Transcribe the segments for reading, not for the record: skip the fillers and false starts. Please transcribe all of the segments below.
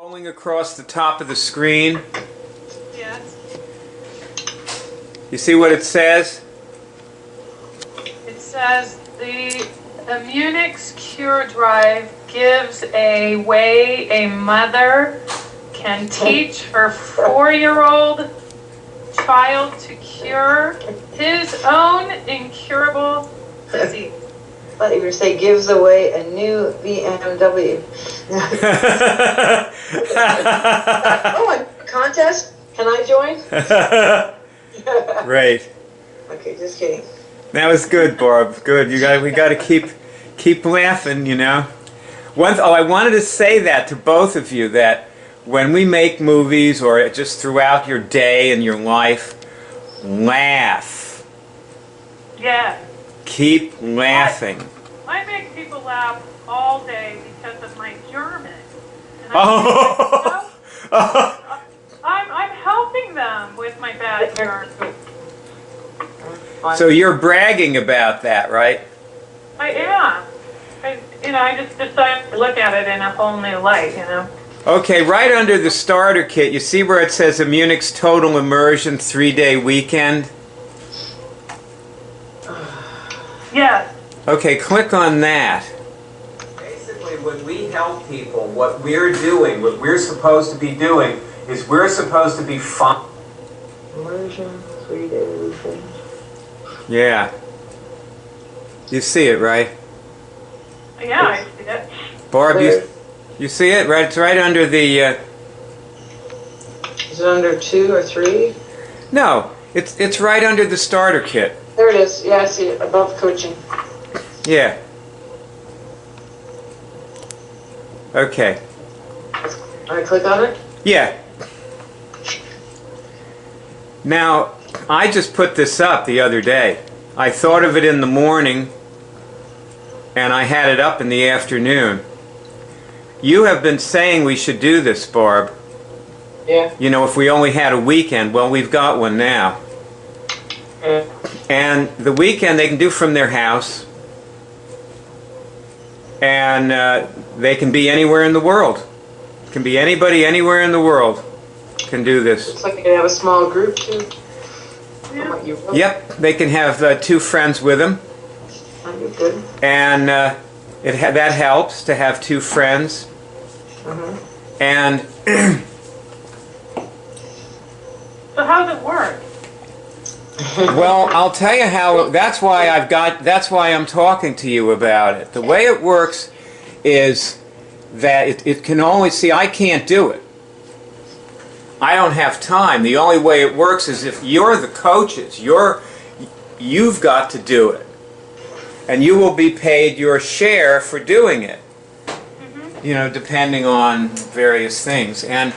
Scrolling across the top of the screen. Yes. You see what it says? It says the Immunics Cure Drive gives a way a mother can teach her 4-year-old child to cure his own incurable disease. I thought you were going to say gives away a new BMW. Oh, a contest? Can I join? Right. Okay, just kidding. That was good, Barb. Good. We got to keep laughing, you know. I wanted to say that to both of you, that when we make movies or just throughout your day and your life, laugh. Yeah. Keep laughing. I make people laugh all day because of my German. And I'm helping them with my bad German. So you're bragging about that, right? I am. I just decided to look at it in a whole new light, you know. Okay, right under the starter kit, you see where it says Immunics Total Immersion 3-day weekend? Yes. Okay, click on that. Basically, when we help people, what we're doing, what we're supposed to be doing, is we're supposed to be fun. Immersion, 3-day weekend. Yeah. You see it, right? Yeah, I see it. Barb, you see it? Right, it's right under the... Is it under 2 or 3? No, it's right under the starter kit. There it is. Yeah, I see it. Above coaching. Yeah. Okay. I click on it? Yeah. Now, I just put this up the other day. I thought of it in the morning, and I had it up in the afternoon. You have been saying we should do this, Barb. Yeah. You know, if we only had a weekend. Well, we've got one now. And the weekend they can do from their house. And they can be anywhere in the world. It can be anybody anywhere in the world can do this. Looks like they can have a small group too. Yeah. Yep, they can have 2 friends with them. Oh, you're good. And that helps to have 2 friends. Mm-hmm. And So how does it work? well, I'll tell you how. That's why I'm talking to you about it. The way it works is that it can only see. I can't do it. I don't have time. The only way it works is if you're the coaches. You've got to do it, and you will be paid your share for doing it. Mm-hmm. You know, depending on various things. And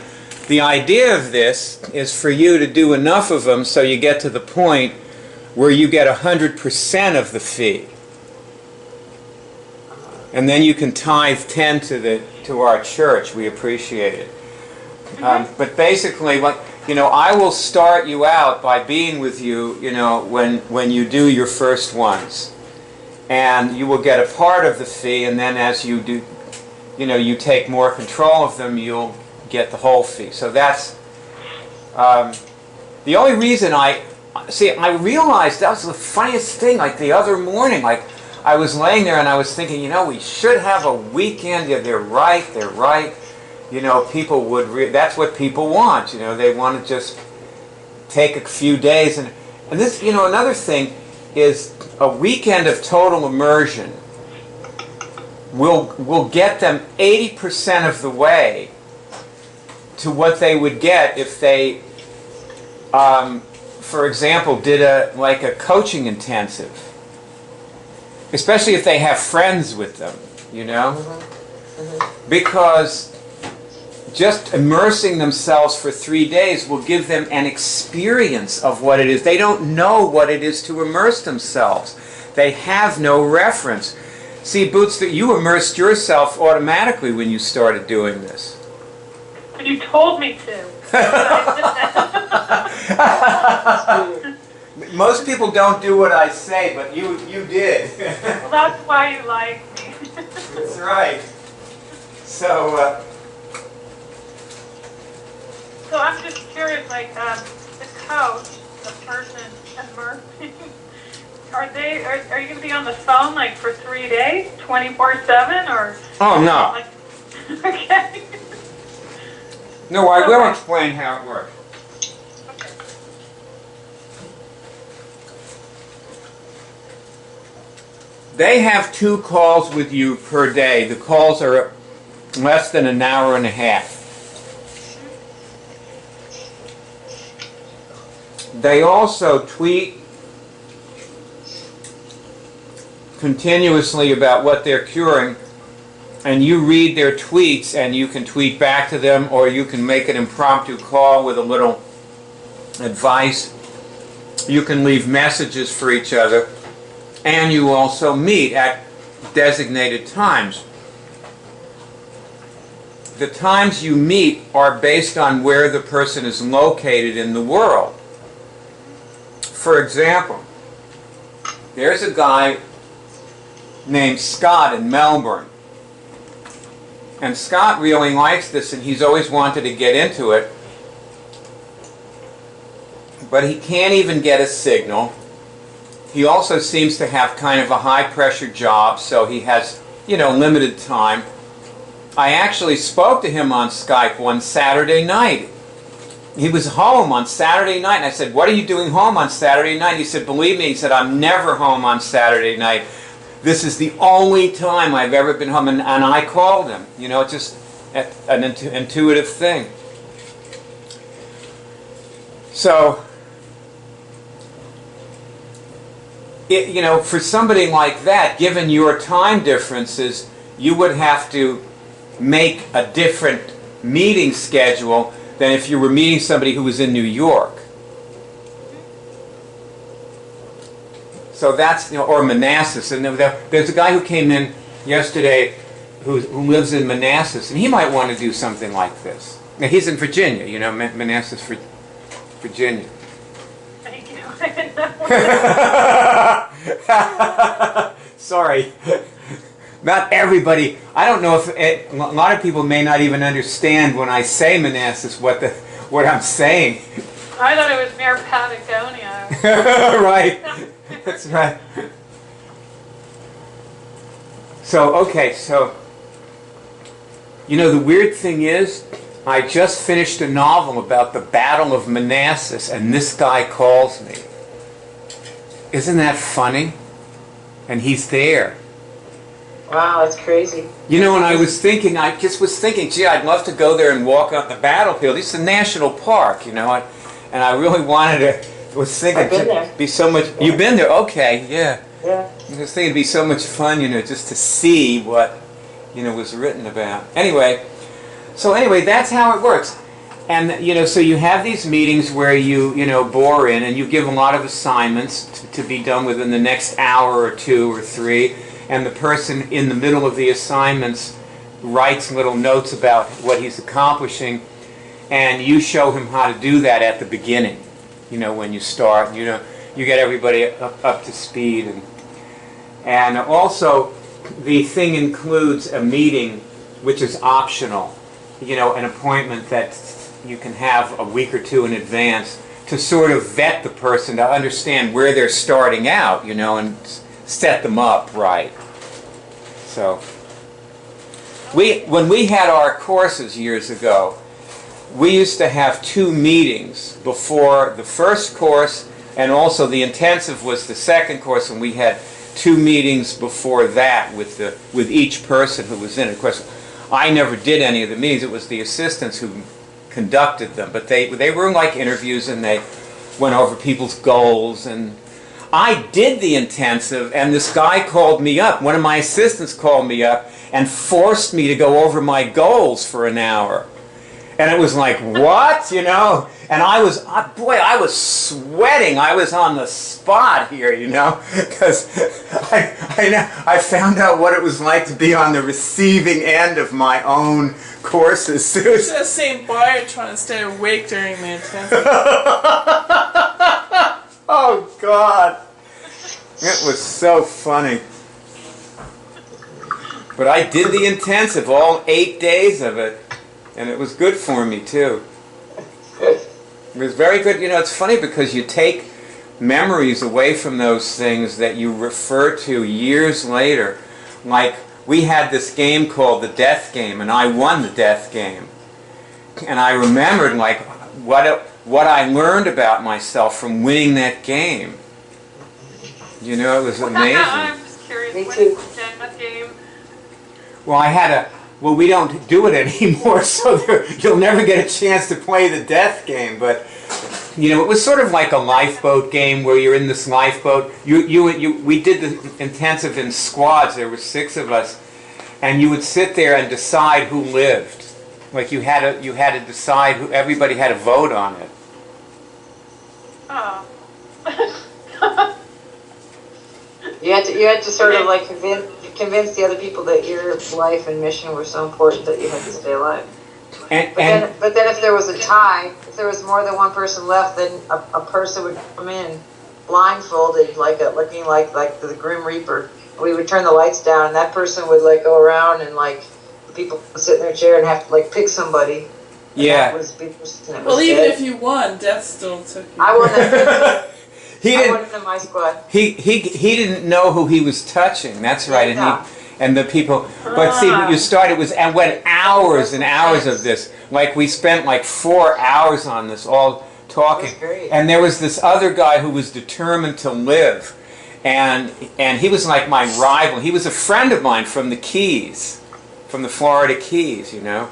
the idea of this is for you to do enough of them so you get to the point where you get 100% of the fee. And then you can tithe 10 to our church. We appreciate it. But basically, I will start you out by being with you, when you do your first ones. And you will get a part of the fee, and then as you do, you take more control of them, you'll get the whole fee. So that's the only reason I realized that was the funniest thing. Like the other morning, like I was laying there and I was thinking, we should have a weekend. Yeah, they're right. People would. That's what people want. They want to just take a few days and this. Another thing is a weekend of total immersion will get them 80% of the way to what they would get if they, for example, did a coaching intensive. Especially if they have friends with them, Because just immersing themselves for 3 days will give them an experience of what it is. They don't know what it is to immerse themselves. They have no reference. See, Boots, that you immersed yourself automatically when you started doing this. You told me to. Most people don't do what I say, but you did. Well, that's why you like me. That's right. So, just curious, like, the coach, the person immersing, are you going to be on the phone, like, for 3 days, 24/7, or? Oh, no. Like, okay. No, I will explain how it works. Okay. They have 2 calls with you per day. The calls are less than an hour and a half. They also tweet continuously about what they're curing, and you read their tweets and you can tweet back to them, or you can make an impromptu call with a little advice. You can leave messages for each other, and you also meet at designated times. The times you meet are based on where the person is located in the world. For example, there's a guy named Scott in Melbourne. And Scott really likes this, and he's always wanted to get into it. But he can't even get a signal. He also seems to have kind of a high-pressure job, so he has, limited time. I actually spoke to him on Skype one Saturday night. He was home on Saturday night, and I said, "What are you doing home on Saturday night?" He said, "Believe me," he said, "I'm never home on Saturday night. This is the only time I've ever been home." And I called him. Just an intuitive thing. So, for somebody like that, given your time differences, you would have to make a different meeting schedule than if you were meeting somebody who was in New York. So that's, or Manassas. And there's a guy who came in yesterday who lives in Manassas, and he might want to do something like this. Now, he's in Virginia, Manassas, Virginia. Thank you. I didn't know. Sorry. Not everybody. I don't know if a lot of people may not even understand when I say Manassas what I'm saying. I thought it was near Patagonia. Right. That's right. So the weird thing is, I just finished a novel about the Battle of Manassas, and this guy calls me. Isn't that funny? And he's there. Wow, that's crazy. And I just was thinking, gee, I'd love to go there and walk on the battlefield. It's a national park, and I really wanted to, was thinking, I've been there. Be so much, you've been there? Okay, yeah. Yeah. I was thinking it'd be so much fun, just to see what, was written about. Anyway, that's how it works. And, so you have these meetings where you, bore in, and you give a lot of assignments to be done within the next hour or 2 or 3. And the person in the middle of the assignments writes little notes about what he's accomplishing, and you show him how to do that at the beginning, when you start. You get everybody up to speed. And also, the thing includes a meeting, which is optional, an appointment that you can have a week or 2 in advance to sort of vet the person, to understand where they're starting out, and set them up right. So, when we had our courses years ago, we used to have 2 meetings before the first course, and also the intensive was the second course, and we had 2 meetings before that with each person who was in it. Of course, I never did any of the meetings. It was the assistants who conducted them, but they were like interviews, and they went over people's goals. And I did the intensive, and this guy called me up. One of my assistants called me up and forced me to go over my goals for an hour. And it was like, what? And I was sweating. I was on the spot here, because I found out what it was like to be on the receiving end of my own courses. It was the same bar trying to stay awake during the intensive. Oh, God. It was so funny. But I did the intensive, all 8 days of it. And it was good for me, too. It was very good. You know, it's funny because you take memories away from those things that you refer to years later. Like, we had this game called the death game, and I won the death game. And I remembered, like, what I learned about myself from winning that game. You know, it was amazing. I'm just curious. Me What too. is the death game? Well, we don't do it anymore, so you'll never get a chance to play the death game. But you know, it was sort of like a lifeboat game where you're in this lifeboat. We did the intensive in squads. There were 6 of us, and you would sit there and decide who lived. Like you had to decide who. Everybody had a vote on it. Oh. You had to sort of like convince the other people that your life and mission were so important that you had to stay alive. But then if there was a tie, if there was more than one person left, then a person would come in blindfolded, looking like the Grim Reaper. We would turn the lights down, and that person would like go around, and like the people would sit in their chair and have to like pick somebody. Yeah. Well, even if you won, death still took you. I won that. I won in my squad. He didn't know who he was touching. That's right, Yeah. and the people. But see, what you started was and went hours and hours of this. Like we spent like 4 hours on this, all talking. That's great. And there was this other guy who was determined to live, and he was like my rival. He was a friend of mine from the Keys, from the Florida Keys, you know,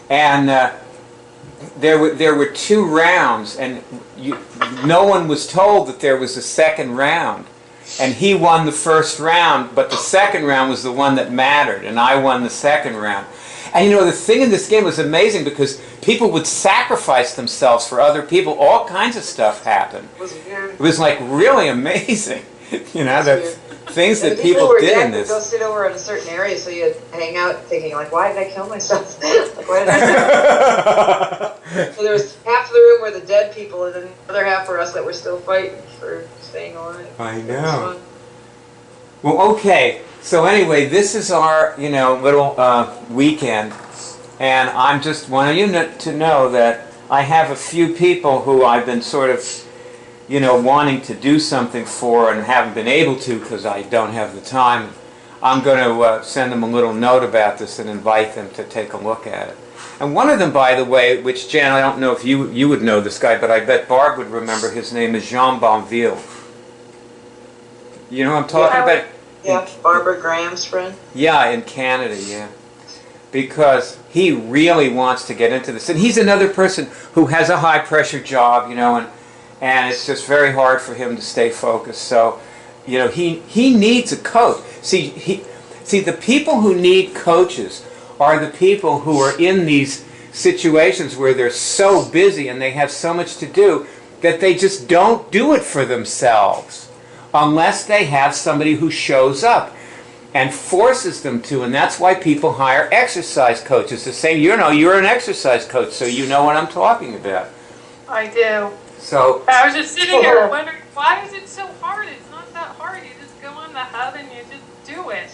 and. There were 2 rounds, and no one was told that there was a second round. And he won the first round, but the second round was the one that mattered, and I won the second round. And you know, the thing in this game was amazing because people would sacrifice themselves for other people. All kinds of stuff happened. It was like really amazing. You know, the things that people did in this. Go sit over in a certain area so you'd hang out thinking like, why did I kill myself? Like, why did I So there was half of the room were the dead people, and then the other half were us that were still fighting for staying alive. I know. Well, okay. So anyway, this is our, you know, little weekend, and I'm just wanting you to know that I have a few people who I've been sort of, you know, wanting to do something for and haven't been able to because I don't have the time. I'm going to send them a little note about this and invite them to take a look at it. And one of them, by the way, which Jan, I don't know if you would know this guy, but I bet Barb would remember. His name is Jean Bonville. You know what I'm talking about? Yeah, Barbara Graham's friend. Yeah, in Canada, yeah. Because he really wants to get into this. And he's another person who has a high-pressure job, you know, and it's just very hard for him to stay focused. So, you know, he needs a coach. See, the people who need coaches are the people who are in these situations where they're so busy and they have so much to do that they just don't do it for themselves unless they have somebody who shows up and forces them to. And that's why people hire exercise coaches to say, you know, you're an exercise coach, so you know what I'm talking about. I do. So I was just sitting here wondering, why is it so hard? It's not that hard. You just go on the hub and you just do it.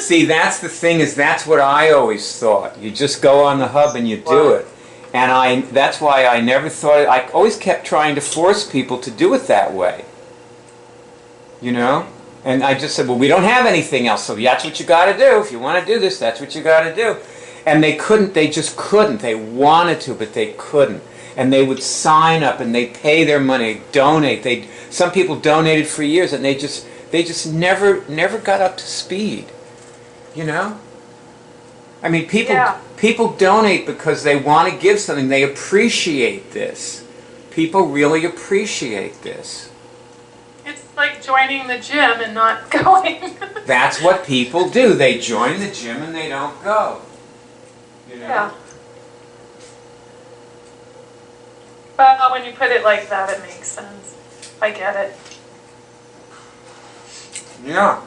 see, that's the thing, is that's what I always thought. You just go on the hub and you do it. And that's why I never thought, I always kept trying to force people to do it that way. You know? And I just said, well, we don't have anything else, so that's what you got to do. If you want to do this, that's what you got to do. And they couldn't, they just couldn't. They wanted to, but they couldn't. And they would sign up and they'd pay their money, donate. Some people donated for years, and they just never got up to speed. You know? I mean, people donate because they want to give something. They appreciate this. People really appreciate this. It's like joining the gym and not going. That's what people do. They join the gym and they don't go. You know? Yeah. Well, when you put it like that, it makes sense. I get it. Yeah.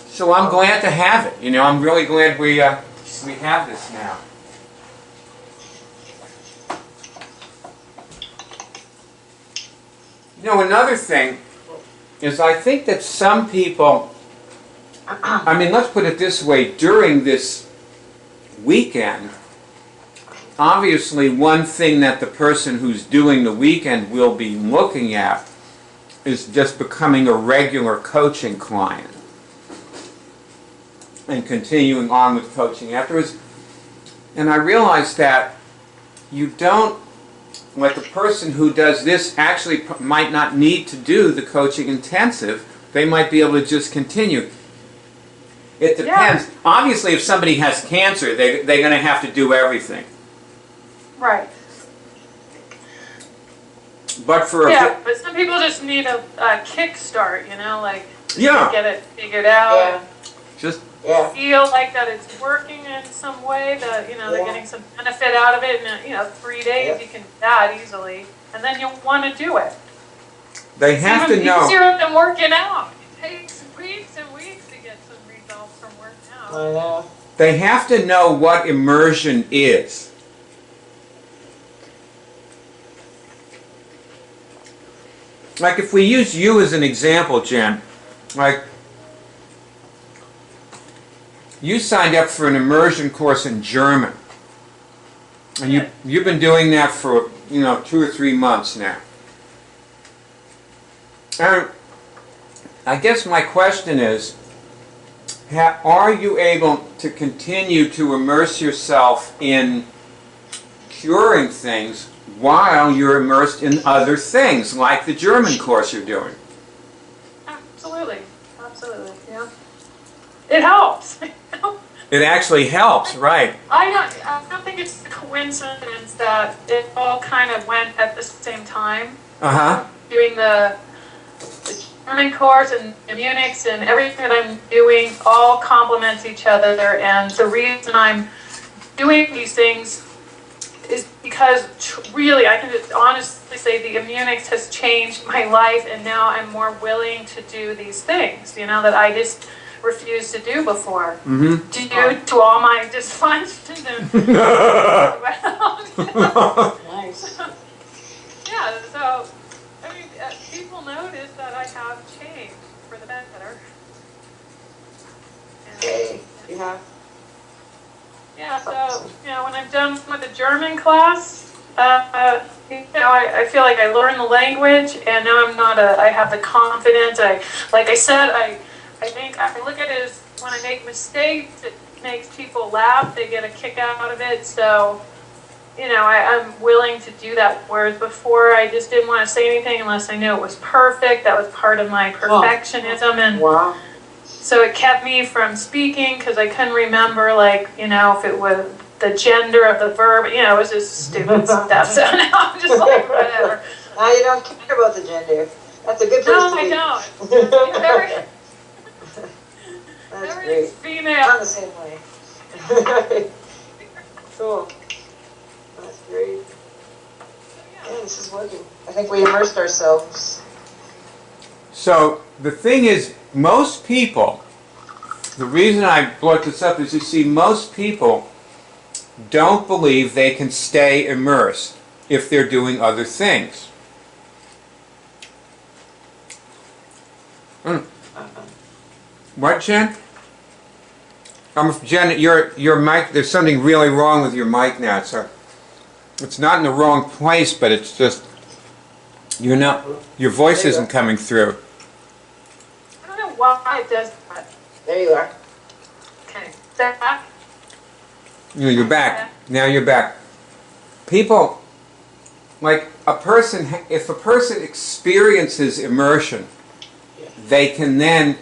So I'm glad to have it. You know, I'm really glad we have this now. You know, another thing is I think that some people I mean, let's put it this way, during this weekend, obviously one thing that the person who's doing the weekend will be looking at is just becoming a regular coaching client and continuing on with coaching afterwards. And I realized that you don't, like a person who does this actually might not need to do the coaching intensive. They might be able to just continue. It depends. Yeah. Obviously, if somebody has cancer, they're going to have to do everything. Right. But for but some people just need a kickstart, you know, like to get it figured out. Yeah. Just feel like that it's working in some way, that, you know, they're getting some benefit out of it. And, you know, 3 days you can do that easily. And then you'll want to do it. They have to know. It's easier than working out. It takes weeks and weeks to get some results from working out. I know. They have to know what immersion is. Like if we use you as an example, Jen, like you signed up for an immersion course in German. And you've been doing that for, you know, 2 or 3 months now. And I guess my question is, are you able to continue to immerse yourself in curing things while you're immersed in other things, like the German course you're doing? Absolutely. Absolutely, yeah. It helps. It actually helps, right. I don't think it's a coincidence that it all kind of went at the same time. Doing the German course and Immunics and everything that I'm doing all complements each other, and the reason I'm doing these things is because really I can just honestly say the Immunics has changed my life, and now I'm more willing to do these things, you know, that I just refused to do before, due to all my dysfunction and Nice. yeah, so I mean, people notice that I have changed for the better. Okay, you have. Yeah, so, you know, when I'm done with the German class, you know, I feel like I learned the language, and now I have the confidence. Like I said, I think I look at it as when I make mistakes, it makes people laugh. They get a kick out of it. So, you know, I'm willing to do that. Whereas before, I just didn't want to say anything unless I knew it was perfect. That was part of my perfectionism. And so it kept me from speaking because I couldn't remember, like, you know, if it was the gender of the verb. You know, it was just stupid stuff. So now I'm just like, whatever. Now you don't care about the gender. That's a good place to be. No, I don't. That's great. Female. I'm the same way. Cool. That's great. Yeah, this is working. I think we immersed ourselves. So the thing is, most people, the reason I brought this up is, you see, most people don't believe they can stay immersed if they're doing other things. What, Jen? Jen, your mic, there's something really wrong with your mic now. It's not in the wrong place, but it's just, your voice isn't coming through. I don't know why it does that. There you are. Okay. Is that back? You're back. Now you're back. People, like if a person experiences immersion, they can then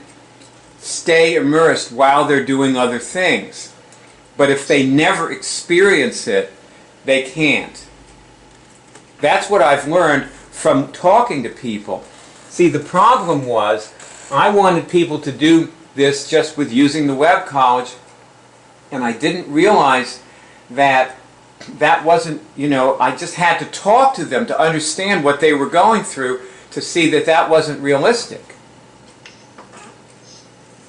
stay immersed while they're doing other things. But if they never experience it, they can't. That's what I've learned from talking to people. See, the problem was, I wanted people to do this just with using the web college, and I didn't realize that that wasn't, you know, I just had to talk to them to understand what they were going through to see that that wasn't realistic.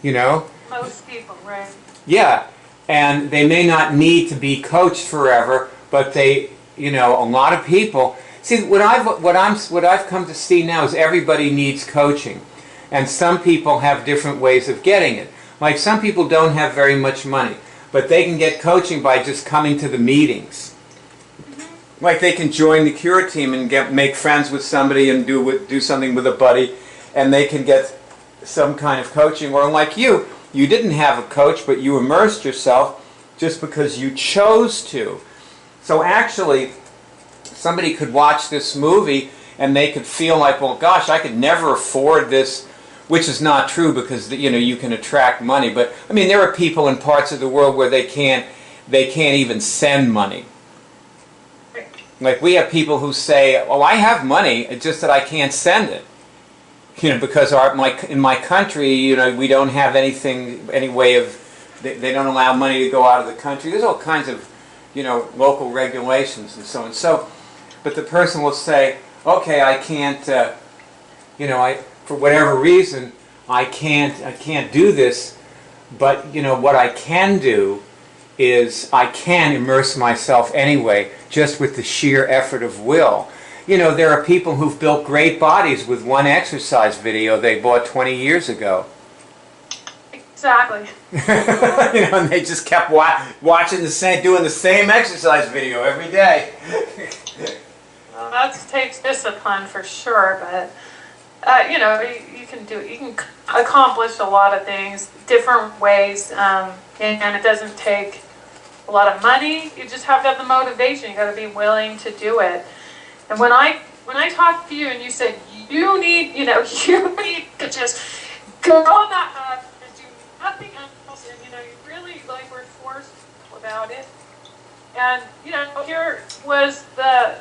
You know? Most people, right? Yeah, and they may not need to be coached forever, but they, you know, a lot of people. See, what I've come to see now is everybody needs coaching, and some people have different ways of getting it. Like some people don't have very much money, but they can get coaching by just coming to the meetings. Like they can join the cure team and make friends with somebody and do something with a buddy, and they can get some kind of coaching. Or like you didn't have a coach, but you immersed yourself just because you chose to. So actually, somebody could watch this movie and they could feel like, well, gosh, I could never afford this, which is not true because you can attract money. But I mean, there are people in parts of the world where they can't even send money. Like we have people who say, "Oh, I have money, it's just that I can't send it." Because in my country, we don't have any way of. They don't allow money to go out of the country. There's all kinds of, local regulations and so on. So, but the person will say, "Okay, I can't. For whatever reason, I can't do this. But what I can do is I can immerse myself anyway, just with the sheer effort of will." There are people who've built great bodies with one exercise video they bought 20 years ago. Exactly. And they just kept watching doing the same exercise video every day. Well, that takes discipline for sure, but you can accomplish a lot of things different ways, and it doesn't take a lot of money. You just have to have the motivation. You got to be willing to do it. And when I talked to you and you said you need to just go on that path and do nothing else, and you really were forceful about it. And here was the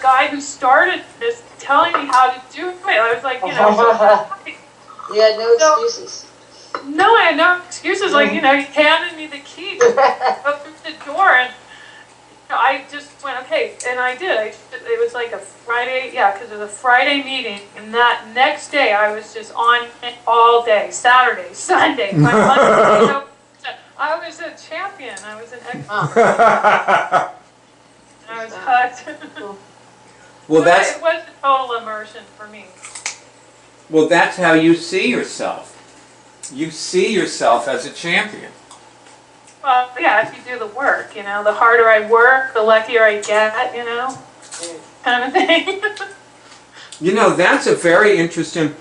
guy who started this telling me how to do it. I was like, You had no excuses. No, I had no excuses. Like, he handed me the key to open the door, and I just went, okay, and I did. It was like a Friday, because it was a Friday meeting, and that next day I was just on it all day, Saturday, Sunday, my Monday. I was a champion. I was an expert. I was hooked. Well, it was a total immersion for me. Well, that's how you see yourself. You see yourself as a champion. Well, yeah, if you do the work, the harder I work, the luckier I get, kind of thing. That's a very interesting,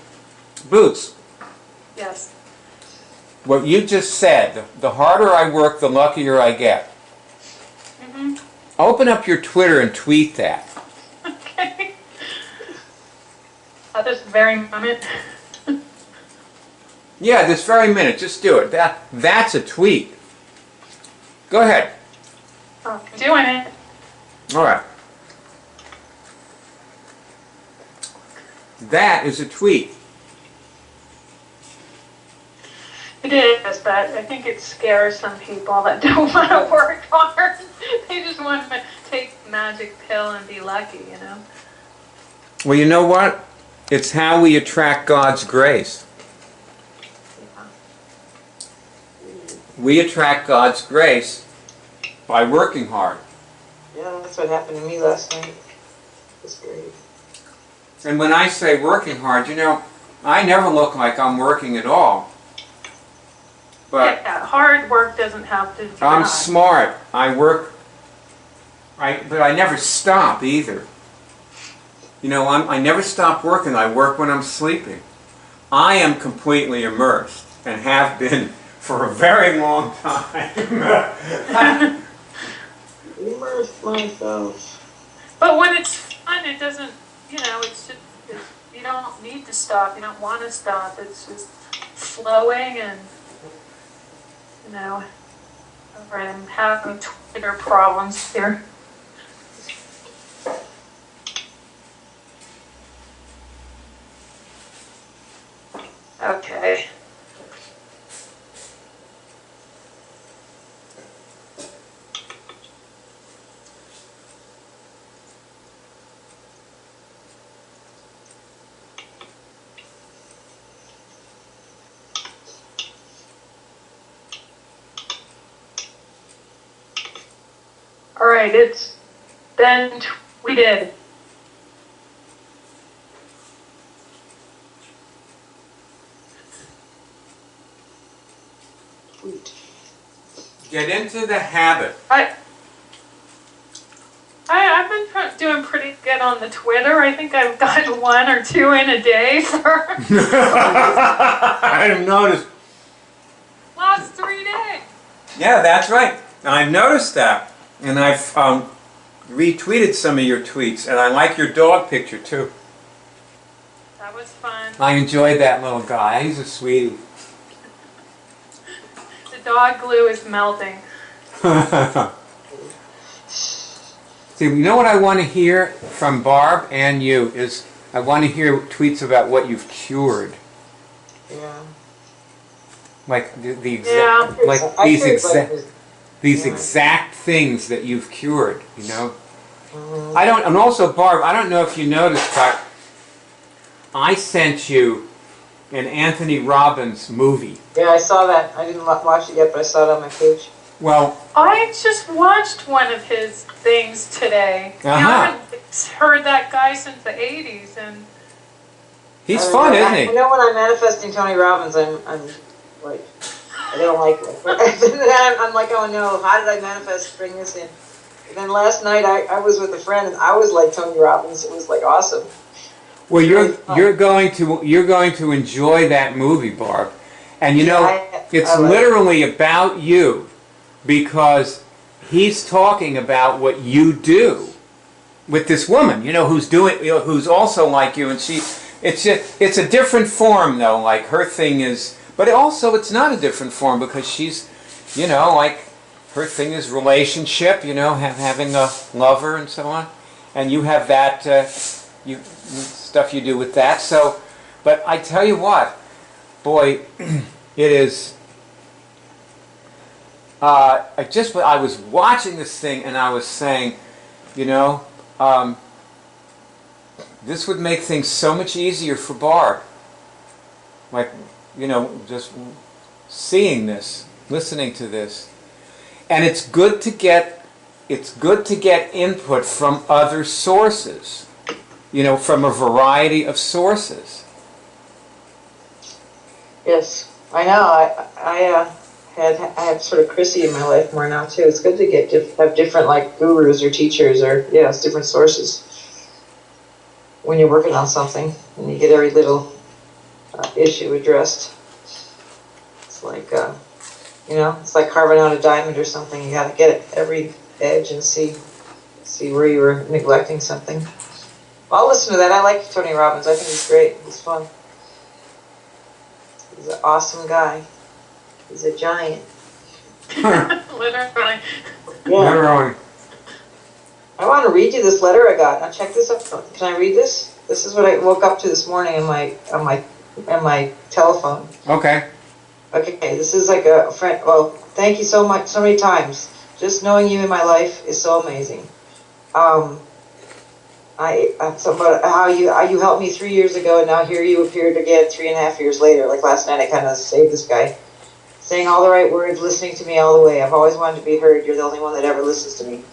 Boots. Yes. What you just said, the harder I work, the luckier I get. Mm-hmm. Open up your Twitter and tweet that. Okay. At this very moment. Yeah, this very minute, just do it. That's a tweet. Go ahead. Oh, doing it. All right. That is a tweet. It is, but I think it scares some people that don't want to work hard. They just want to take the magic pill and be lucky, Well, you know what? It's how we attract God's grace. We attract God's grace by working hard. Yeah, that's what happened to me last night. It was great. And when I say working hard, I never look like I'm working at all. But yeah, hard work doesn't have to be I'm smart. I work, but I never stop either. I never stop working. I work when I'm sleeping. I am completely immersed and have been for a very long time. Immerse myself. But when it's fun, it doesn't, it's just, you don't need to stop. You don't want to stop. It's just flowing and, all right, I'm having Twitter problems here. Okay. All right, it's been tweeted. tweet. Get into the habit. I've been doing pretty good on the Twitter. I think I've got 1 or 2 in a day for I have noticed. last 3 days. Yeah, that's right. I've noticed that. And I've retweeted some of your tweets. And I like your dog picture, too. That was fun. I enjoyed that little guy. He's a sweetie. The dog glue is melting. See, you know what I want to hear from Barb and you is I want to hear tweets about what you've cured. Yeah. Like the exact, like these exact things that you've cured. You know. I don't, and also Barb, I don't know if you noticed, but I sent you an Anthony Robbins movie. Yeah, I saw that. I didn't watch it yet, but I saw it on my page. Well, I just watched one of his things today. I haven't heard that guy since the 80s, and he's fun, isn't he? You know, when I'm manifesting Tony Robbins, I'm like, I don't like it. I'm like, oh no, how did I manifest bring this in? And then last night I was with a friend, and I was like Tony Robbins. It was like awesome. Well, you're going to enjoy that movie, Barb, and you know it's literally about you. Because he's talking about what you do with this woman, you know, who's also like you, and it's a different form though. Like her thing is, but also it's not a different form because she's, you know, like her thing is relationship, you know, having a lover and so on, and you have that stuff you do with that. So, but I tell you what, boy, it is. I was watching this thing and I was saying, you know, this would make things so much easier for Barb. Like, you know, just seeing this, listening to this, and it's good to get input from other sources, you know, from a variety of sources. Yes, I know. I have sort of Chrissy in my life more now too. It's good to have different like gurus or teachers or it's different sources when you're working on something and you get every little issue addressed. It's like you know, it's like carving out a diamond or something. You got to get it every edge and see where you were neglecting something. Well, I'll listen to that. I like Tony Robbins. I think he's great. He's fun. He's an awesome guy. He's a giant. literally. Yeah. Literally. I want to read you this letter I got. Now check this out. Can I read this? This is what I woke up to this morning on my telephone. Okay. Okay, this is like a friend. Well, thank you so much, so many times. Just knowing you in my life is so amazing. About how you helped me 3 years ago, and now here you appeared again 3.5 years later. Like last night, I kind of saved this guy. Saying all the right words, listening to me all the way. I've always wanted to be heard. You're the only one that ever listens to me.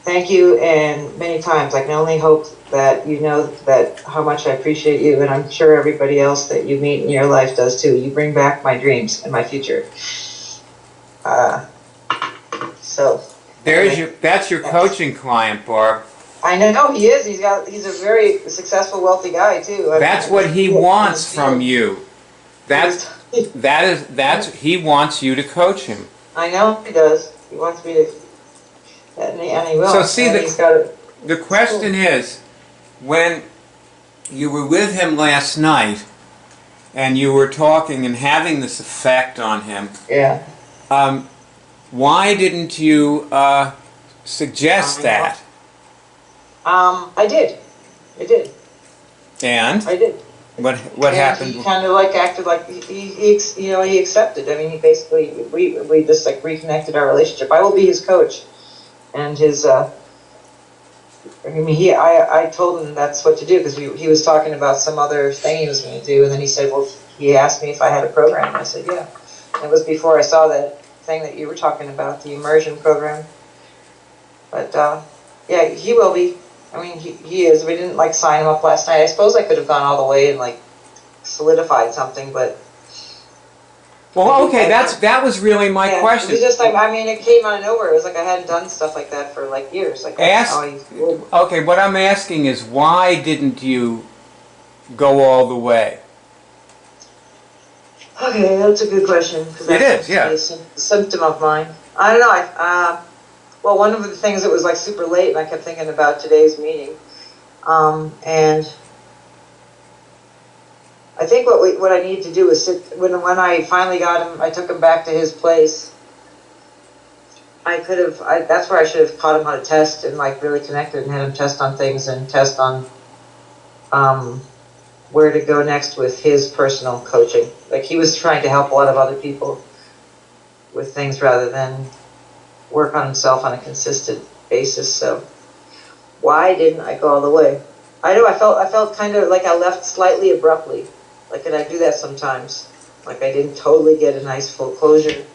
Thank you, and many times. I can only hope that you know that how much I appreciate you, and I'm sure everybody else that you meet in your life does too. You bring back my dreams and my future. That's your coaching client, Barb. I know he is. He's a very successful, wealthy guy too. That's what he wants from you. He wants you to coach him. I know he does. He wants me to, and he will. So see, the question is, when you were with him last night, and you were talking and having this effect on him, why didn't you suggest that? I did. And? I did. What happened? He kind of like acted like he accepted. I mean, he basically we just like reconnected our relationship. I will be his coach, and his. I told him that's what to do because he was talking about some other thing he was going to do, and then he said, well, he asked me if I had a program, and I said yeah. And it was before I saw that thing that you were talking about, the immersion program. But yeah, he will be. I mean, he is. We didn't like sign him up last night. I suppose I could have gone all the way and like solidified something, but Well, okay, that was really my question. It was just like, I mean, it came out of nowhere. It was like I hadn't done stuff like that for like years. Like okay, what I'm asking is, why didn't you go all the way? Okay, that's a good question. It is, yeah. A symptom of mine. I don't know. Well, one of the things that was like super late, and I kept thinking about today's meeting, and I think what I need to do is sit when I finally got him. I took him back to his place. That's where I should have taught him how to test and like really connected and had him test on things and test on where to go next with his personal coaching. Like he was trying to help a lot of other people with things rather than work on himself on a consistent basis. So why didn't I go all the way? I know I felt kind of like I left slightly abruptly. Like, and I do that sometimes. Like I didn't totally get a nice full closure,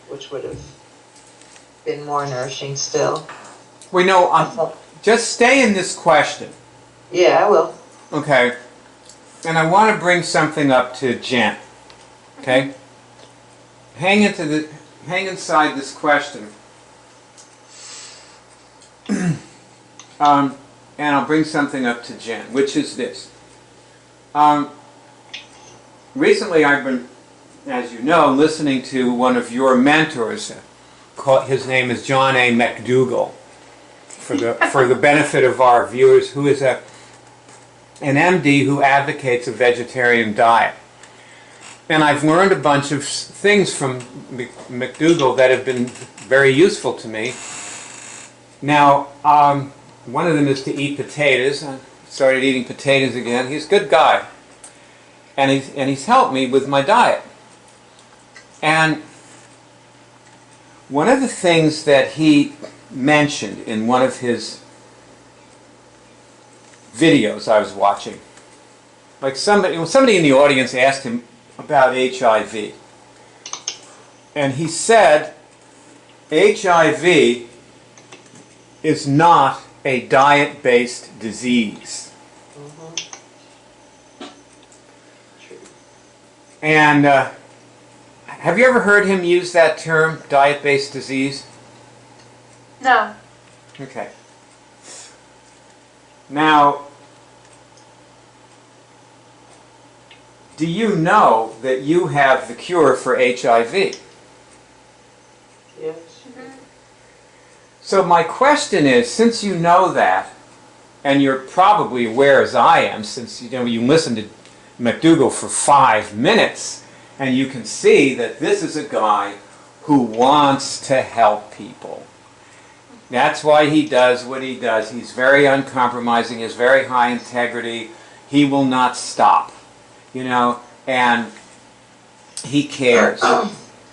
which would have been more nourishing still. We know. Just stay in this question. Yeah, I will. Okay. And I want to bring something up to Jen. Okay. Hang inside this question. And I'll bring something up to Jen, which is this. Recently I've been, as you know, listening to one of your mentors. His name is John A. McDougall. For the benefit of our viewers, who is an MD who advocates a vegetarian diet. And I've learned a bunch of things from McDougall that have been very useful to me. Now, one of them is to eat potatoes. I started eating potatoes again. He's a good guy. And he's helped me with my diet. And one of the things that he mentioned in one of his videos I was watching, like somebody in the audience asked him about HIV, and he said HIV is not a diet-based disease. And have you ever heard him use that term, diet-based disease? No. Okay. Now, do you know that you have the cure for HIV? Yes. So my question is, since you know that, and you're probably aware as I am, since you listened to McDougall for 5 minutes, and you can see that this is a guy who wants to help people. That's why he does what he does. He's very uncompromising. He has very high integrity. He will not stop, and he cares.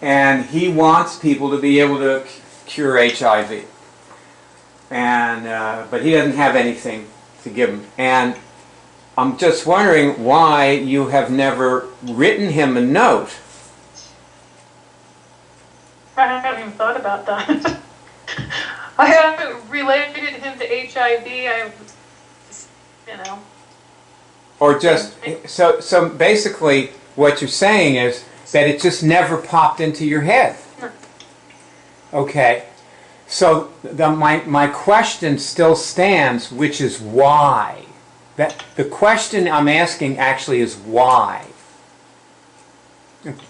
And he wants people to be able to cure HIV. But he doesn't have anything to give them. And I'm just wondering why you have never written him a note. I haven't even thought about that. I haven't related him to HIV. Or just so basically, what you're saying is that it just never popped into your head. No. Okay. So my question still stands, which is why. The question I'm asking actually is why.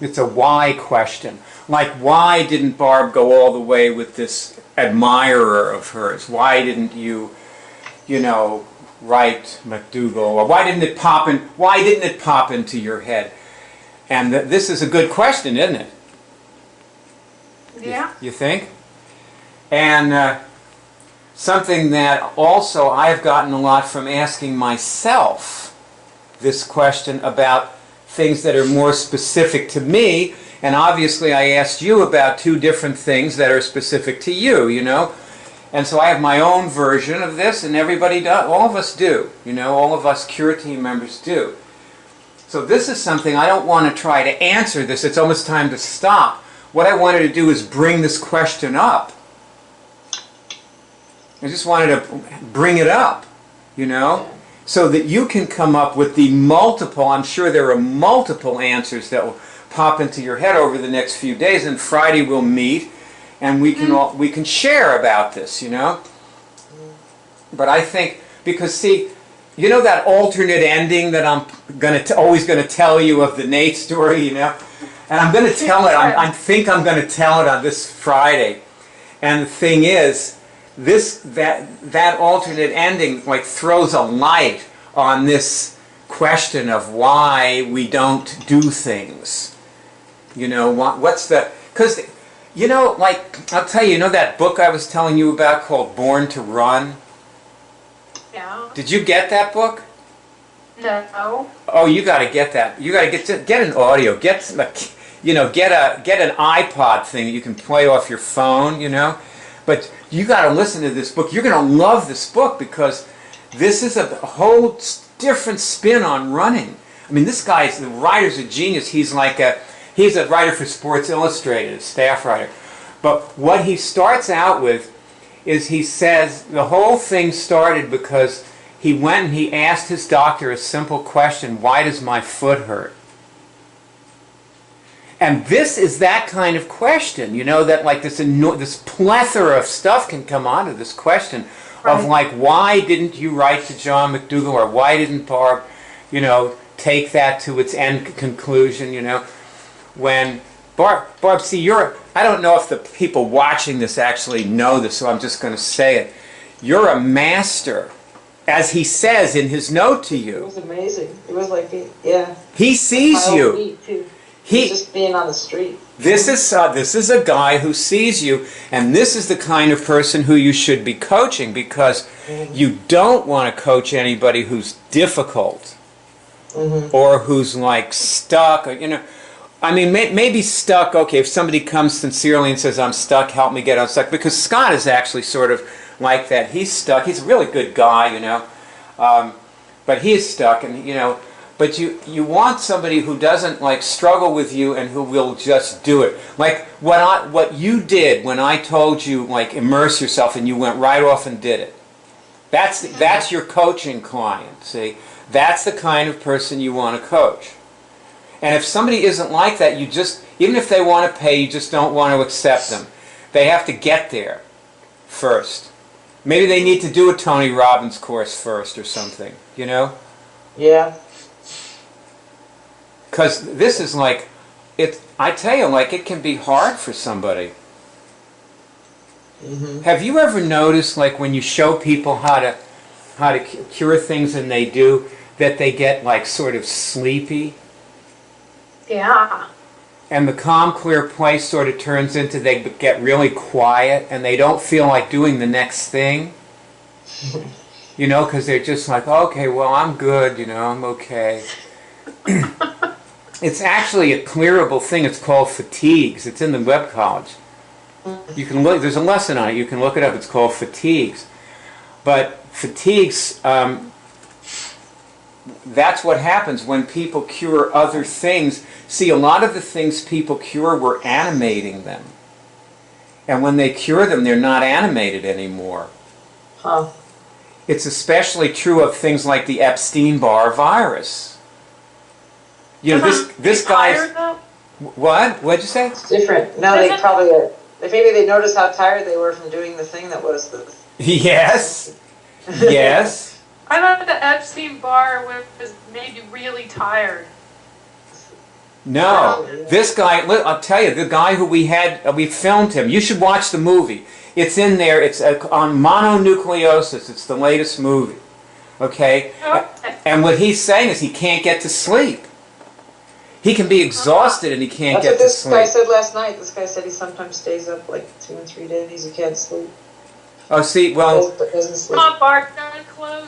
It's a why question. Like, why didn't Barb go all the way with this admirer of hers? Why didn't you, write McDougall? Or why didn't it pop into your head? And this is a good question, isn't it? Yeah. You think? And something that also I've gotten a lot from asking myself this question about things that are more specific to me, and obviously I asked you about 2 different things that are specific to you, and so I have my own version of this, and everybody does, all of us do, all of us Cure Team members do. So this is something I don't want to try to answer this. It's almost time to stop. What I wanted to do is bring this question up. I just wanted to bring it up, so that you can come up with the multiple, I'm sure there are multiple answers that will pop into your head over the next few days, and Friday we'll meet, and we can share about this, you know. But I think, because see, you know that alternate ending that I'm always going to tell you of the Nate story, you know? And I'm going to tell it, I think I'm going to tell it on this Friday. And the thing is, that alternate ending like throws a light on this question of why we don't do things. You know, what's the... Because, you know, like, I'll tell you, you know that book I was telling you about called Born to Run? Yeah. Did you get that book? No. Oh, you got to get that. You got to get an audio. Get you know, get an iPod thing that you can play off your phone. You know, but you got to listen to this book. You're going to love this book because this is a whole different spin on running. I mean, this guy's the writer's a genius. He's a writer for Sports Illustrated, a staff writer. But what he starts out with is he says the whole thing started because he went and he asked his doctor a simple question: why does my foot hurt? And this is that kind of question, you know, that like this plethora of stuff can come onto this question of like, why didn't you write to John McDougall, or why didn't Barb, you know, take that to its end conclusion, you know, when Barb, see, I don't know if the people watching this actually know this, so I'm just going to say it. You're a master, as he says in his note to you. It was amazing. It was like, yeah. He sees you. He's just being on the street. This is a guy who sees you, and this is the kind of person who you should be coaching, because you don't want to coach anybody who's difficult or who's like stuck, or, you know. I mean, maybe stuck, okay, if somebody comes sincerely and says, I'm stuck, help me get unstuck, because Scott is actually sort of like that. He's stuck. He's a really good guy, you know, but he is stuck, and, you know, but you want somebody who doesn't, like, struggle with you and who will just do it. Like what you did when I told you, like, immerse yourself, and you went right off and did it. That's your coaching client, see? That's the kind of person you want to coach. And if somebody isn't like that, you just, even if they want to pay, you just don't want to accept them. They have to get there first. Maybe they need to do a Tony Robbins course first or something, you know? Yeah. Because this is like, I tell you, like, it can be hard for somebody. Have you ever noticed, like, when you show people how to cure things and they do, that they get, like, sort of sleepy? Yeah. And the calm, clear place sort of turns into they get really quiet and they don't feel like doing the next thing. You know, because they're just like, okay, well, I'm good, you know, I'm okay. It's actually a clearable thing. It's called fatigues. It's in the web college. You can look, there's a lesson on it. You can look it up. It's called fatigues. But fatigues, that's what happens when people cure other things. See, a lot of the things people cure, we're animating them. And when they cure them, they're not animated anymore. Huh. It's especially true of things like the Epstein-Barr virus. You know, this guy's... What? What'd you say? It's different. No, they probably are. Maybe they noticed how tired they were from doing the thing that was the... Yes. Yes. I thought the Epstein-Barr was made you really tired. No, this guy, I'll tell you, the guy who we filmed him, you should watch the movie. It's in there, it's on mononucleosis, it's the latest movie, okay? And what he's saying is he can't get to sleep. He can be exhausted and he can't get to sleep. That's what this guy said last night. This guy said he sometimes stays up like 2 and 3 days, he can't sleep. Oh, see, well... Doesn't sleep. Come on, Bart, don't close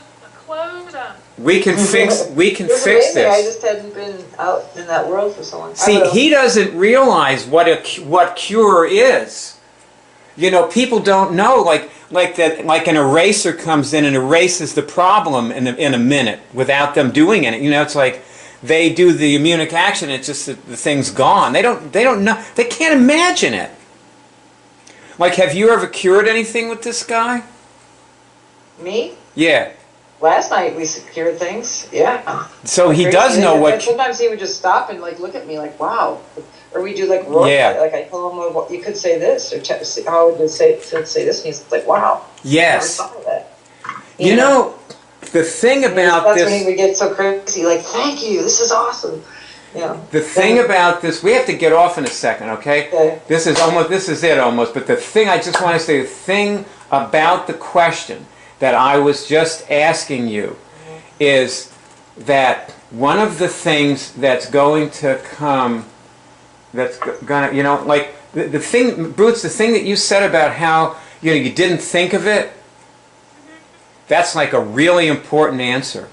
them. We can fix this. I just hadn't been out in that world for so long. See, he doesn't realize what cure is. You know, people don't know, like an eraser comes in and erases the problem in a minute without them doing it. You know, it's like they do the immunic action, it's just that the thing's gone. They don't know. They can't imagine it. Like, have you ever cured anything with this guy? Me? Yeah. last night we secured things. Yeah. So he Crazy. does know And what. sometimes he would just stop and like look at me like, wow. Or we do like role Yeah. play. Like I tell him, well, you could say this, or how would you say this? And he's like, wow. Yes. Never thought of that. You know, the thing about that's this. when he would get so crazy. Like, thank you. This is awesome. Yeah. The thing about this, we have to get off in a second, okay? Okay. This is it almost. But the thing I just want to say, the thing about the question that I was just asking you is that one of the things that's going to come, that's gonna, you know, like the thing, Bruce, the thing that you said about how you didn't think of it, that's like a really important answer.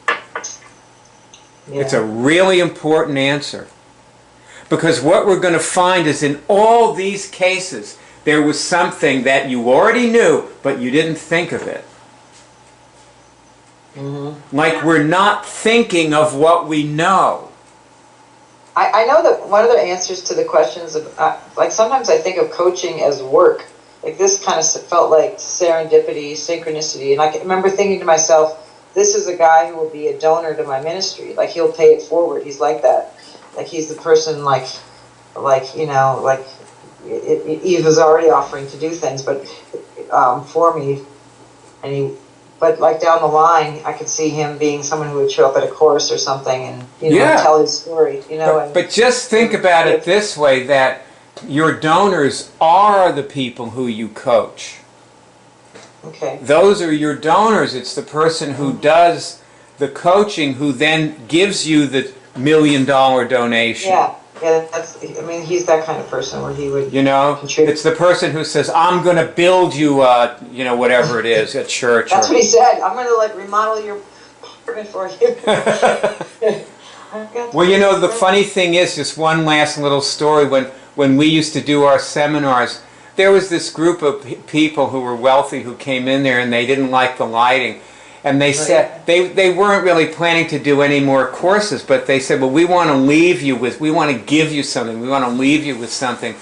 Yeah. It's a really important answer. Because what we're going to find is in all these cases, there was something that you already knew, but you didn't think of it. Mm-hmm. Like we're not thinking of what we know. I know that one of the answers to the questions, like sometimes I think of coaching as work. Like this kind of felt like serendipity, synchronicity. And I can remember thinking to myself, this is a guy who will be a donor to my ministry. Like he'll pay it forward. He's like that. Like he's the person you know, like Eve was already offering to do things, but for me, but like down the line, I could see him being someone who would show up at a course or something and tell his story. You know, but just think about it this way: that your donors are the people who you coach. Okay. Those are your donors. It's the person who does the coaching who then gives you the $1 million donation. Yeah. I mean, he's that kind of person where he would contribute. It's the person who says, I'm going to build you, whatever it is, a church. That's what he said. I'm going to, like, remodel your apartment for you. Well, the funny thing is, just one last little story. When we used to do our seminars, there was this group of people who were wealthy who came in there and they didn't like the lighting. And they said they weren't really planning to do any more courses, but they said, well, we want to give you something. We want to leave you with something.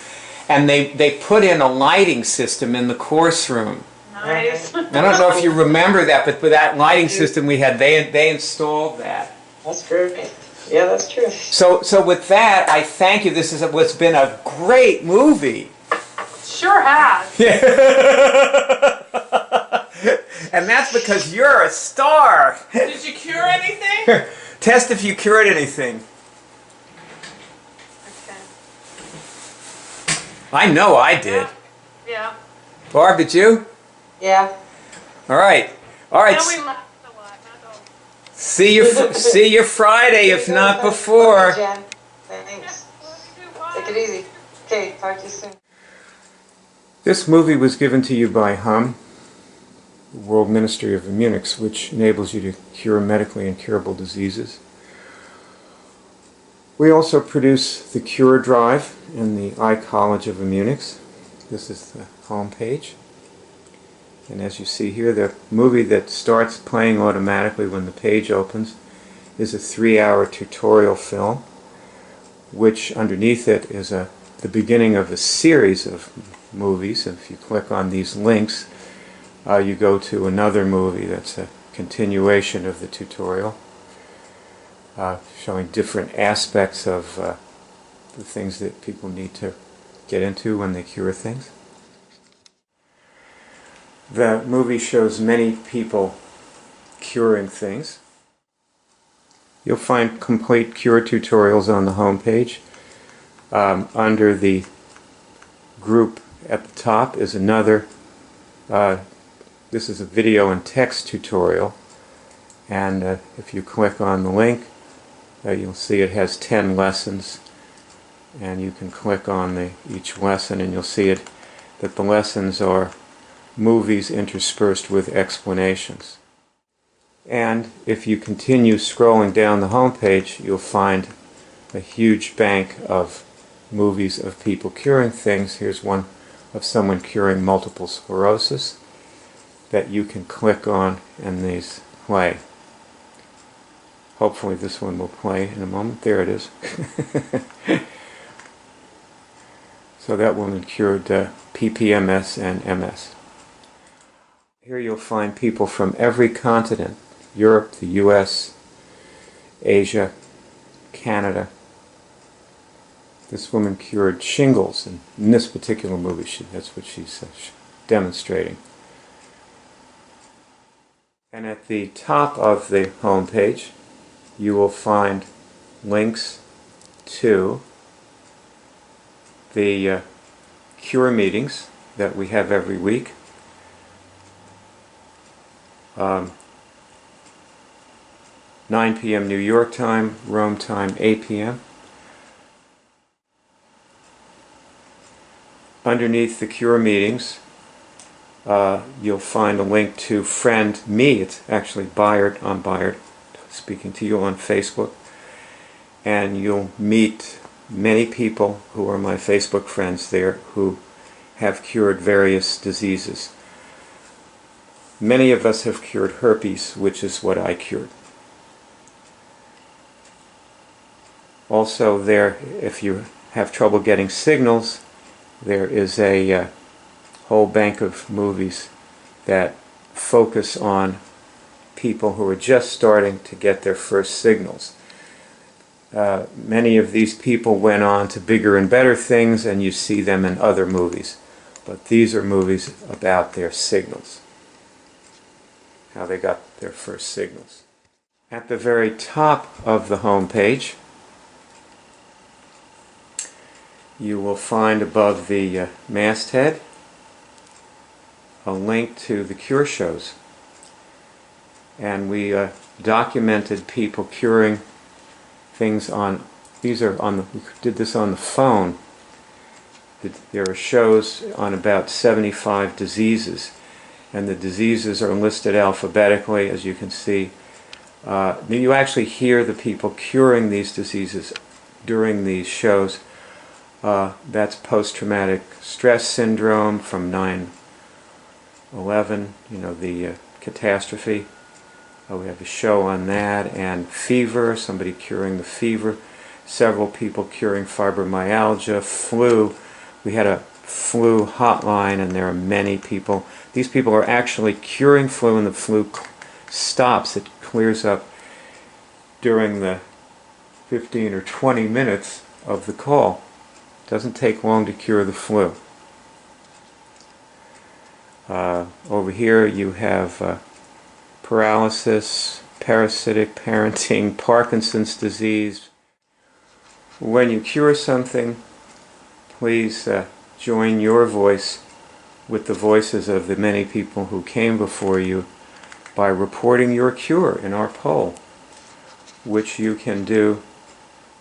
And they put in a lighting system in the course room. Nice. I don't know if you remember that, but with that lighting system we had, they installed that. That's great. Yeah, that's true. So with that, I thank you. This is what's been a great movie. Sure has. Yeah. And that's because you're a star. Did you cure anything? Test if you cured anything. Okay. I know I did. Yeah. Barb, did you? Yeah. All right. Now we laughed a lot. Not all. See you Friday, if not before. Jen. Thanks. Take it easy. Okay, talk to you soon. This movie was given to you by HUM, World Ministry of Immunics, which enables you to cure medically incurable diseases. We also produce the Cure Drive in the iCollege of Immunics. This is the home page. And as you see here, the movie that starts playing automatically when the page opens is a 3-hour tutorial film, which underneath it is the beginning of a series of movies. If you click on these links, you go to another movie that's a continuation of the tutorial, showing different aspects of the things that people need to get into when they cure things. The movie shows many people curing things. You'll find complete cure tutorials on the home page. Under the group at the top is another. This is a video and text tutorial, and if you click on the link, you'll see it has 10 lessons, and you can click on each lesson and you'll see that the lessons are movies interspersed with explanations. And if you continue scrolling down the home page, you'll find a huge bank of movies of people curing things. Here's one of someone curing multiple sclerosis that you can click on and these play. Hopefully this one will play in a moment. There it is. So that woman cured PPMS and MS. Here you'll find people from every continent Europe, the US, Asia, Canada. This woman cured shingles, and in this particular movie, that's what she's demonstrating. And at the top of the home page, you will find links to the cure meetings that we have every week. 9 p.m. New York time, Rome time, 8 p.m. Underneath the cure meetings, you'll find a link to friend me. It's actually Byard. I'm Byard, speaking to you on Facebook. And you'll meet many people who are my Facebook friends there who have cured various diseases. Many of us have cured herpes, which is what I cured. Also there, if you have trouble getting signals, there is a whole bank of movies that focus on people who are just starting to get their first signals. Many of these people went on to bigger and better things, and you see them in other movies. But these are movies about their signals, how they got their first signals. At the very top of the home page, you will find above the masthead a link to the cure shows. And we documented people curing things on, we did this on the phone. There are shows on about 75 diseases, and the diseases are listed alphabetically, as you can see. You actually hear the people curing these diseases during these shows. That's post-traumatic stress syndrome from 9/11, the catastrophe. We have a show on that, and fever, somebody curing the fever, several people curing fibromyalgia, flu. We had a flu hotline, and there are many people. These people are actually curing flu, and the flu stops. It clears up during the 15 or 20 minutes of the call. It doesn't take long to cure the flu. Over here you have paralysis, parasitic parenting, Parkinson's disease. When you cure something, please join your voice with the voices of the many people who came before you by reporting your cure in our poll, which you can do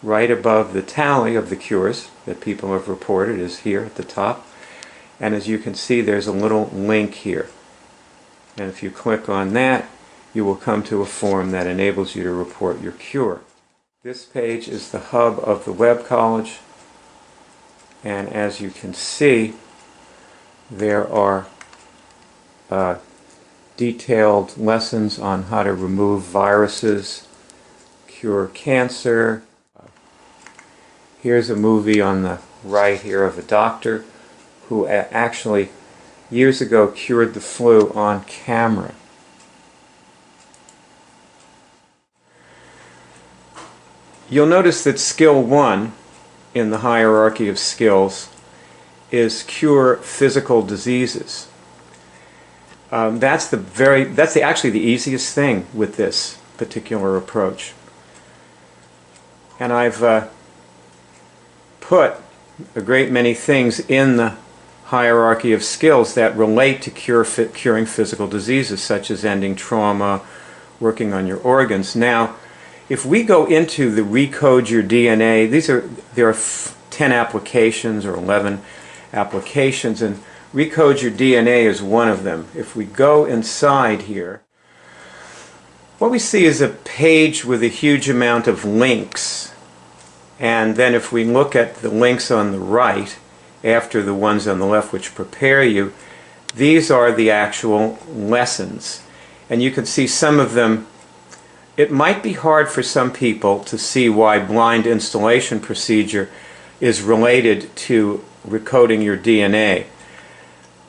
right above the tally of the cures that people have reported is here at the top. And as you can see, there's a little link here. And if you click on that, you will come to a form that enables you to report your cure. This page is the hub of the Web College, and as you can see, there are detailed lessons on how to remove viruses, cure cancer. Here's a movie on the right here of a doctor who actually years ago cured the flu on camera. You'll notice that skill 1 in the hierarchy of skills is cure physical diseases. That's actually the easiest thing with this particular approach. And I've put a great many things in the hierarchy of skills that relate to curing physical diseases, such as ending trauma, working on your organs. Now, if we go into the Recode Your DNA, there are 10 applications or 11 applications, and Recode Your DNA is one of them. If we go inside here, what we see is a page with a huge amount of links. And then if we look at the links on the right, after the ones on the left which prepare you, these are the actual lessons. And you can see some of them. It might be hard for some people to see why blind installation procedure is related to recoding your DNA.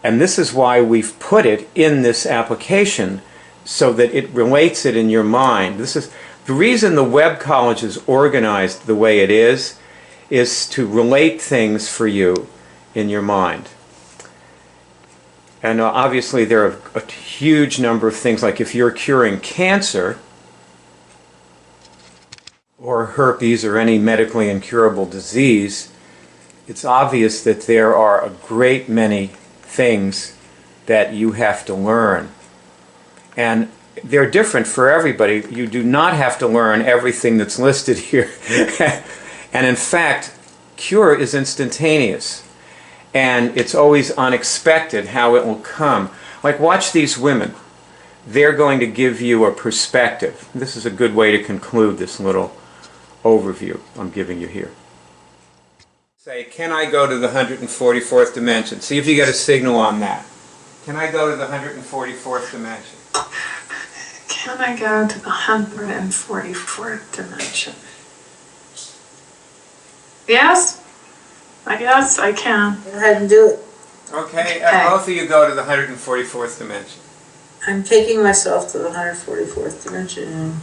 And this is why we've put it in this application, so that it relates it in your mind. This is the reason the Webb College is organized the way it is to relate things for you in your mind. And obviously there are a huge number of things, like if you're curing cancer or herpes or any medically incurable disease, it's obvious that there are a great many things that you have to learn. And they're different for everybody. You do not have to learn everything that's listed here. And in fact, cure is instantaneous. And it's always unexpected how it will come. Like, watch these women. They're going to give you a perspective. This is a good way to conclude this little overview I'm giving you here. Say, can I go to the 144th dimension? See if you get a signal on that. Can I go to the 144th dimension? Can I go to the 144th dimension? Yes? I guess I can. Go ahead and do it. Okay, both of you go to the 144th dimension. I'm taking myself to the 144th dimension.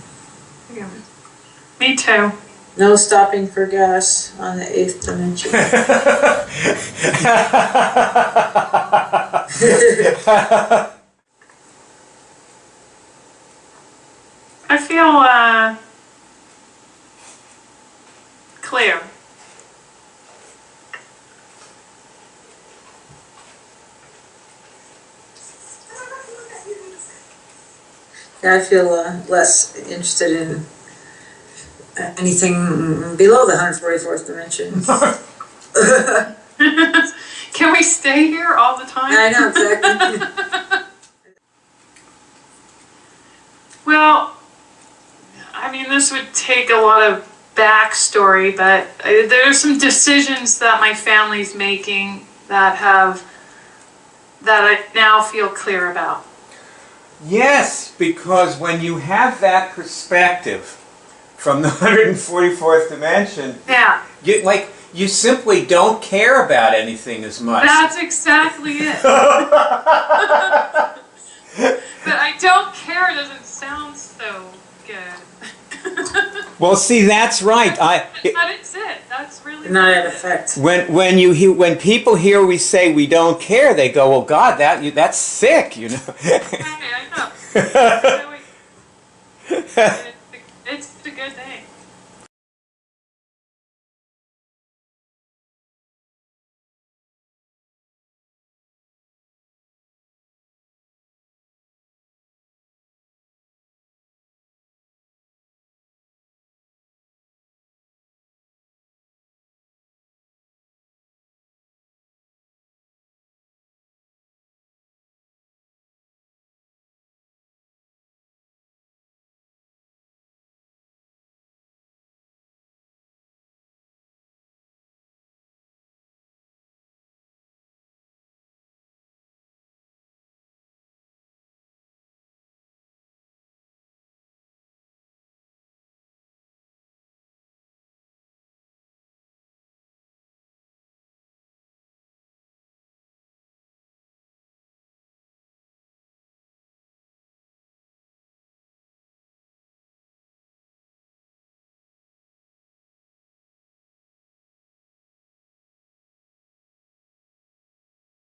Me too. No stopping for gas on the 8th dimension. I feel clear. I feel less interested in anything below the 144th dimension. Can we stay here all the time? I know, exactly. Well, I mean, this would take a lot of backstory, but there are some decisions that my family's making that I now feel clear about. Yes, because when you have that perspective from the 144th dimension, Yeah. you simply don't care about anything as much. That's exactly it. But I don't care doesn't sound so good. Well, see, that's right. But it's it. That's really Not it. in effect. When people hear we say we don't care, they go, "Well, God, that's sick," you know. Okay, I know. It's a good thing.